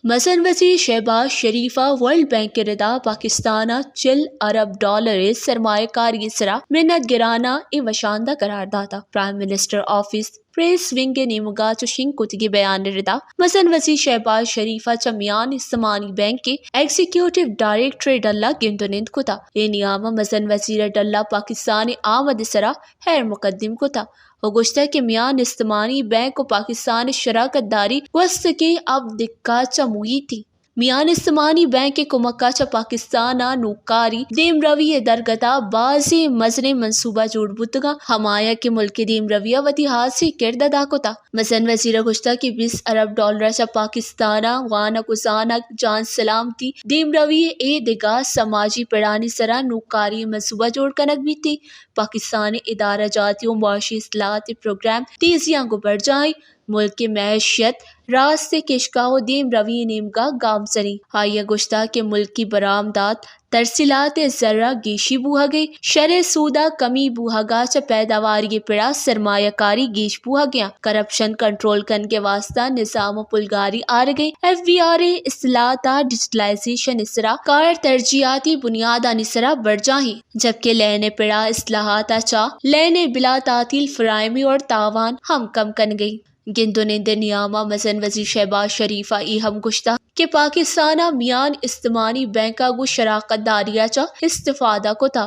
مثلا وزیر شہباز شریفہ world bank کے ردا پاکستانہ 40 ارب ڈالر سرمایہ کاری سرا منت گرانہ وشاندہ قرار داتا prime minister office press wing نیمگا چشنگ کتگی بیان ردا مثلا وزیر شہباز شریفہ چمیان استمانی بینک کے ایگزیکیوٹیو ڈائریکٹر ڈلہ گندنند کتا نیامہ مثلا وزیر ڈلہ پاکستان آمد سرا خیر مقدم کتا وہ گشتہ کہ میان استمانی بینک و پاکستان شراکت داری وسط کے اب دکا چموئی تھی میان استمانی بینک کے کمکا چا پاکستان نوکاری دیم روی درگتا بازی مزنے منصوبہ جوڑ بتگا ہمایا کے ملک دیم رویہ وتی حاصل کرد ادا کتا مثلا وزیر گشتہ کہ 20 ارب ڈالر چا پاکستانا وانا کسانا جان سلامتی دیم روی دگا سماجی پڑانی سرا نوکاری منصوبہ جوڑ کنک بھی تھی پاکستان ادارہ جاتی و معاشی اصلاحات پروگرام تیزیاں کو بڑھ جائیں ملک کی معیشت راست کشکا و دیم روی نیمگا گام سری آئیے گشتہ کے ملک کی برآمدات ترسیلات ذرہ گیشی بوہا گئی شرح سودا کمی بوہا گا چا پیداواری پڑا سرمایہ کاری گیش بوہا گیا کرپشن کنٹرول کن کے واسطہ نظام و پلگاری آر گئی FBR اصلاحات ڈیجیٹلائزیشن اسرا کار ترجیحاتی بنیاد نسرا بڑھ جاہیں جبکہ لینے پڑا اصلاحات چا لینے بلا تعطیل فراہمی اور تاوان ہم کم کن گئی گندنند نیامہ مثلا وزیر شہباز شریفہ ہم گشتہ کہ پاکستانہ میان استمانی بینکا گو شراکت داریا چا استفادہ کتا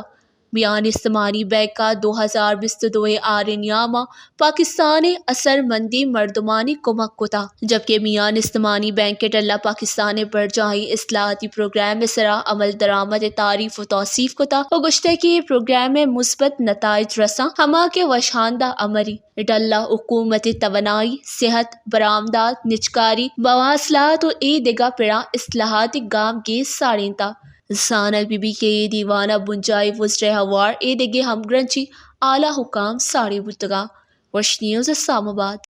میان استمانی بینکا 2022 نیامہ پاکستان اثر مندی مردمانی کمک کتا جبکہ میان استمانی بینک کے ڈلہ پاکستان بڑھ جاہی اصلاحاتی پروگرام سرا عمل درآمد تعریف و توصیف کتا و گشتہ کی پروگرام مثبت نتائج رساں ہما کے وشاندہ عمری ڈلہ حکومت توانائی صحت برآمدات نجکاری مواصلات و دگا پڑا اصلاحات گام کے ساڑینتا زانک بی بی کے دیوانہ بنجائی وزر ہوار دگے ہم گرنچی اعلیٰ حکام ساڑی بتگا وش نیوز اسلام آباد